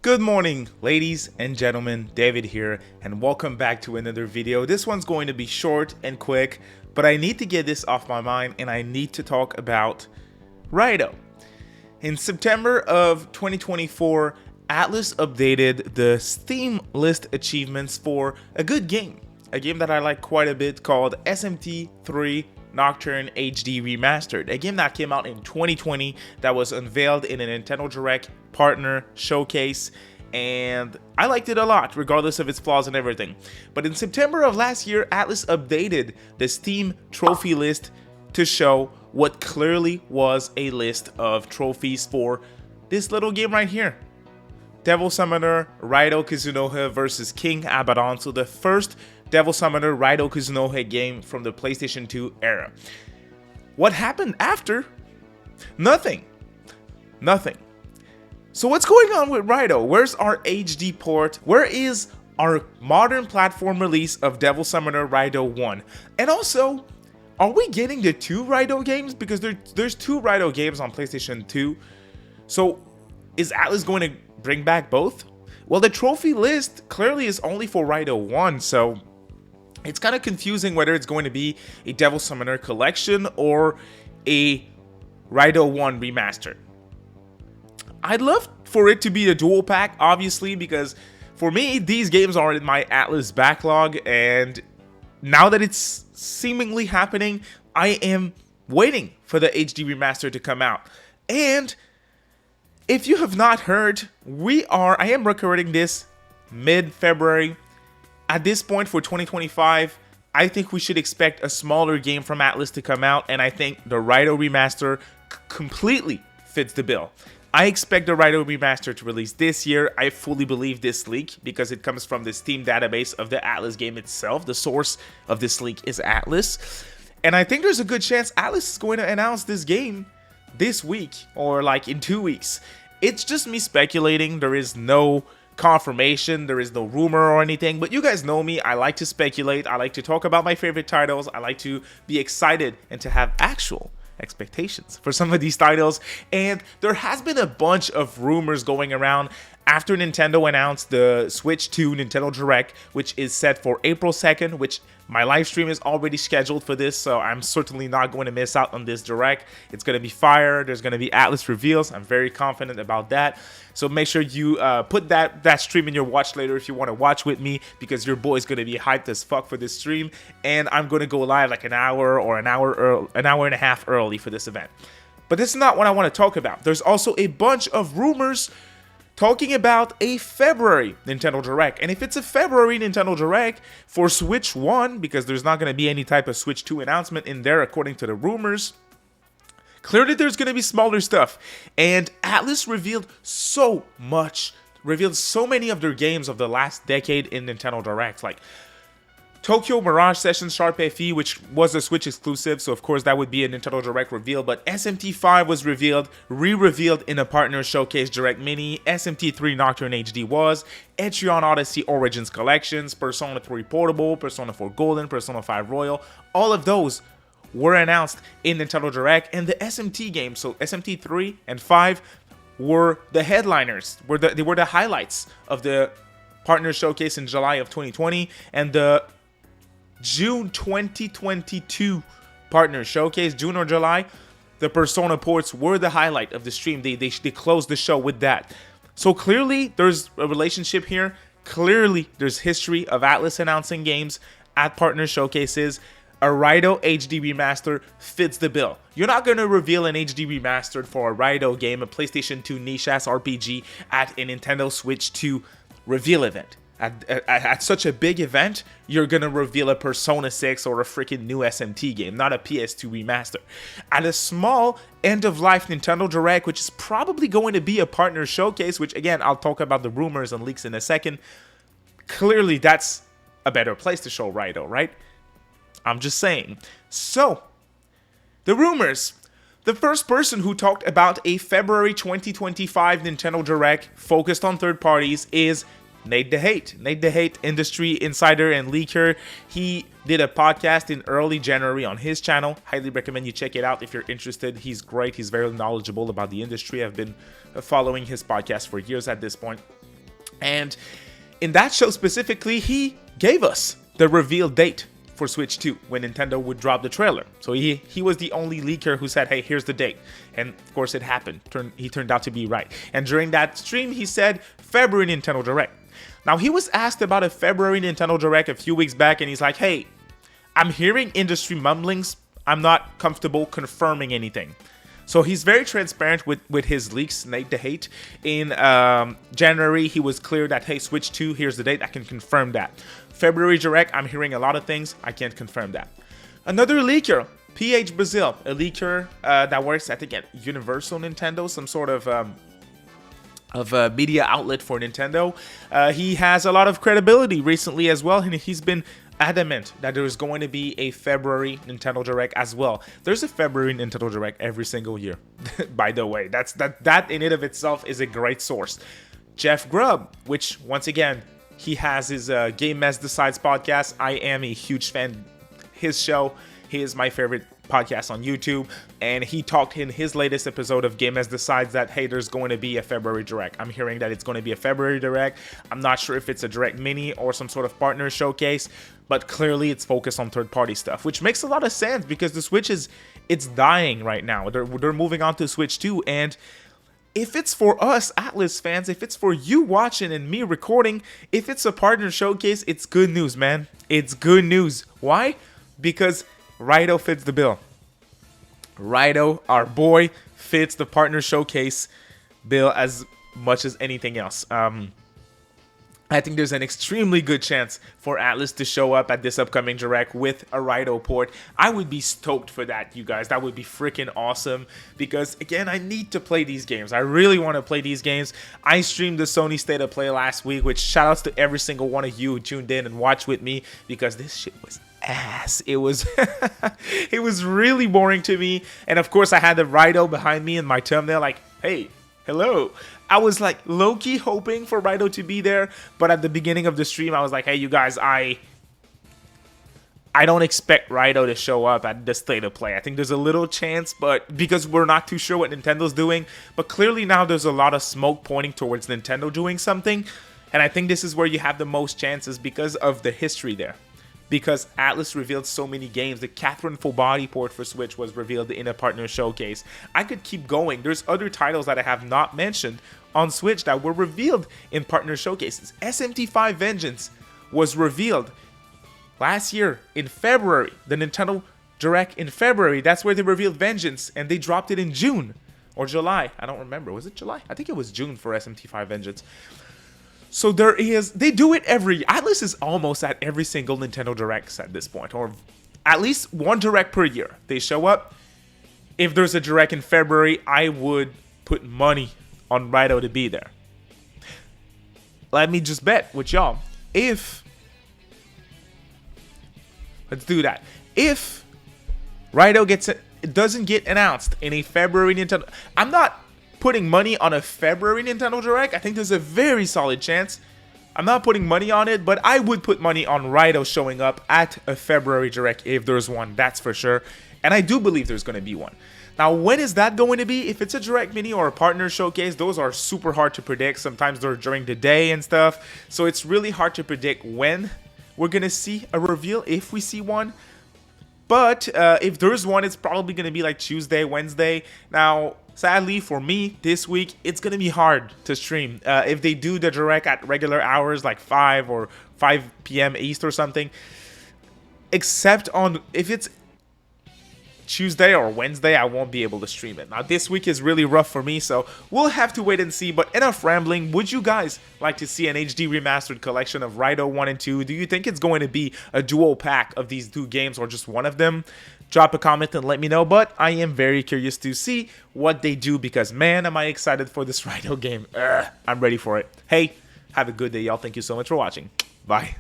Good morning, ladies and gentlemen, David here, and welcome back to another video. This one's going to be short and quick, but I need to get this off my mind and I need to talk about Raidou. In September of 2024, ATLUS updated the Steam list achievements for a good game, a game that I like quite a bit called SMT3 Nocturne HD Remastered, a game that came out in 2020 that was unveiled in a Nintendo Direct partner showcase, and I liked it a lot regardless of its flaws and everything. But in September of last year, ATLUS updated the Steam trophy list to show what clearly was a list of trophies for this little game right here. Devil Summoner Raidou Kuzunoha versus King Abaddon, so the first Devil Summoner Raidou Kuzunoha game from the PlayStation 2 era. What happened after? Nothing. So what's going on with Raidou? Where's our HD port? Where is our modern platform release of Devil Summoner Raidou 1? And also, are we getting the two Raidou games? Because there's two Raidou games on PlayStation 2. So is ATLUS going to bring back both? Well, the trophy list clearly is only for Raidou 1, so it's kind of confusing whether it's going to be a Devil Summoner collection or a Raidou 1 remaster. I'd love for it to be a dual pack, obviously, because for me, these games are in my ATLUS backlog, and now that it's seemingly happening, I am waiting for the HD remaster to come out. And if you have not heard, I am recording this mid-February. At this point for 2025, I think we should expect a smaller game from ATLUS to come out, and I think the Raidou Remaster completely fits the bill. I expect the Raidou Remaster to release this year. I fully believe this leak because it comes from the Steam database of the ATLUS game itself. The source of this leak is ATLUS. And I think there's a good chance ATLUS is going to announce this game this week or like in 2 weeks. It's just me speculating. There is no confirmation, there is no rumor or anything, but you guys know me. I like to speculate. I like to talk about my favorite titles. I like to be excited and to have actual expectations for some of these titles. And there has been a bunch of rumors going around after Nintendo announced the Switch 2 Nintendo Direct, which is set for April 2nd, which my live stream is already scheduled for this, so I'm certainly not going to miss out on this Direct. It's going to be fire. There's going to be ATLUS reveals. I'm very confident about that. So make sure you put that stream in your watch later if you want to watch with me, because your boy's going to be hyped as fuck for this stream, and I'm going to go live like an hour and a half early for this event. But this is not what I want to talk about. There's also a bunch of rumors talking about a February Nintendo Direct. And if it's a February Nintendo Direct for Switch 1, because there's not going to be any type of Switch 2 announcement in there according to the rumors, clearly there's going to be smaller stuff. And ATLUS revealed so many of their games of the last decade in Nintendo Direct, like Tokyo Mirage Sessions Sharp FE, which was a Switch exclusive, so of course that would be a Nintendo Direct reveal, but SMT5 was revealed, re-revealed in a partner showcase Direct Mini, SMT3 Nocturne HD was, Etrian Odyssey Origins Collections, Persona 3 Portable, Persona 4 Golden, Persona 5 Royal, all of those were announced in Nintendo Direct, and the SMT games, so SMT3 and 5 were the headliners, they were the highlights of the partner showcase in July of 2020, and the June 2022 partner showcase, June or July, the Persona ports were the highlight of the stream. They closed the show with that. So clearly there's a relationship here. Clearly there's history of ATLUS announcing games at partner showcases. A Raidou HD remaster fits the bill. You're not going to reveal an HD remastered for a Raidou game, a PlayStation 2 niche-ass RPG at a Nintendo Switch 2 reveal event. At such a big event, you're going to reveal a Persona 6 or a freaking new SMT game, not a PS2 remaster. At a small end-of-life Nintendo Direct, which is probably going to be a partner showcase, which again, I'll talk about the rumors and leaks in a second, clearly that's a better place to show Raidou, right? I'm just saying. So, the rumors. The first person who talked about a February 2025 Nintendo Direct focused on third parties is Nate DeHate, industry insider and leaker. He did a podcast in early January on his channel. Highly recommend you check it out if you're interested. He's great. He's very knowledgeable about the industry. I've been following his podcast for years at this point. And in that show specifically, he gave us the reveal date for Switch 2 when Nintendo would drop the trailer. So he was the only leaker who said, hey, here's the date. And of course it happened. He turned out to be right. And during that stream, he said February Nintendo Direct. Now, he was asked about a February Nintendo Direct a few weeks back, and he's like, hey, I'm hearing industry mumblings. I'm not comfortable confirming anything. So he's very transparent with his leaks, Nate the Hate. In January, he was clear that, hey, Switch 2, here's the date. I can confirm that. February Direct, I'm hearing a lot of things. I can't confirm that. Another leaker, PH Brazil, a leaker that works, I think, at Universal Nintendo, some sort of a media outlet for Nintendo. He has a lot of credibility recently as well, and he's been adamant that there is going to be a February Nintendo Direct as well. There's a February Nintendo Direct every single year, by the way. That in and of itself is a great source. Jeff Grubb, which once again, he has his Game As Decides podcast. I am a huge fan. His show, he is my favorite podcast on YouTube, and he talked in his latest episode of Game As Decides that, hey, there's going to be a February Direct. I'm hearing that it's going to be a February Direct. I'm not sure if it's a Direct Mini or some sort of partner showcase, but clearly it's focused on third-party stuff, which makes a lot of sense because the Switch it's dying right now. They're moving on to Switch 2, and if it's for us ATLUS fans, if it's for you watching and me recording, if it's a partner showcase, it's good news, man. It's good news. Why? Because Raidou fits the bill. Raidou, our boy, fits the partner showcase bill as much as anything else. I think there's an extremely good chance for ATLUS to show up at this upcoming Direct with a Raidou port. I would be stoked for that, you guys. That would be freaking awesome because, again, I need to play these games. I really want to play these games. I streamed the Sony State of Play last week, which shout-outs to every single one of you who tuned in and watched with me because this shit was ass. It was it was really boring to me. And, of course, I had the Raidou behind me in my thumbnail like, hey, hello. I was like low-key hoping for Raidou to be there, but at the beginning of the stream, I was like, hey, you guys, I don't expect Raidou to show up at the State of Play. I think there's a little chance, but because we're not too sure what Nintendo's doing, but clearly now there's a lot of smoke pointing towards Nintendo doing something, and I think this is where you have the most chances because of the history there. Because ATLUS revealed so many games. The Catherine Full Body port for Switch was revealed in a partner showcase. I could keep going. There's other titles that I have not mentioned on Switch that were revealed in partner showcases. SMT5 Vengeance was revealed last year in February. The Nintendo Direct in February. That's where they revealed Vengeance, and they dropped it in June or July. I don't remember. Was it July? I think it was June for SMT5 Vengeance. So they do it every, ATLUS is almost at every single Nintendo Directs at this point, or at least one Direct per year. They show up. If there's a Direct in February, I would put money on Raidou to be there. Let me just bet with y'all. Let's do that. If Raidou doesn't get announced in a February Nintendo, I'm not putting money on a February Nintendo Direct. I think there's a very solid chance. I'm not putting money on it, but I would put money on Raidou showing up at a February Direct if there's one, that's for sure. And I do believe there's going to be one. Now, when is that going to be? If it's a Direct Mini or a partner showcase, those are super hard to predict. Sometimes they're during the day and stuff. So it's really hard to predict when we're going to see a reveal, if we see one. But if there's one, it's probably going to be like Tuesday, Wednesday. Now, sadly for me, this week, it's going to be hard to stream. If they do the Direct at regular hours, like 5 or 5 p.m. East or something, except on, if it's Tuesday or Wednesday, I won't be able to stream it. Now, this week is really rough for me, so we'll have to wait and see. But enough rambling. Would you guys like to see an HD remastered collection of Raidou 1 and 2? Do you think it's going to be a dual pack of these two games or just one of them? Drop a comment and let me know, but I am very curious to see what they do because, man, am I excited for this Raidou game. I'm ready for it. Hey, have a good day, y'all. Thank you so much for watching. Bye.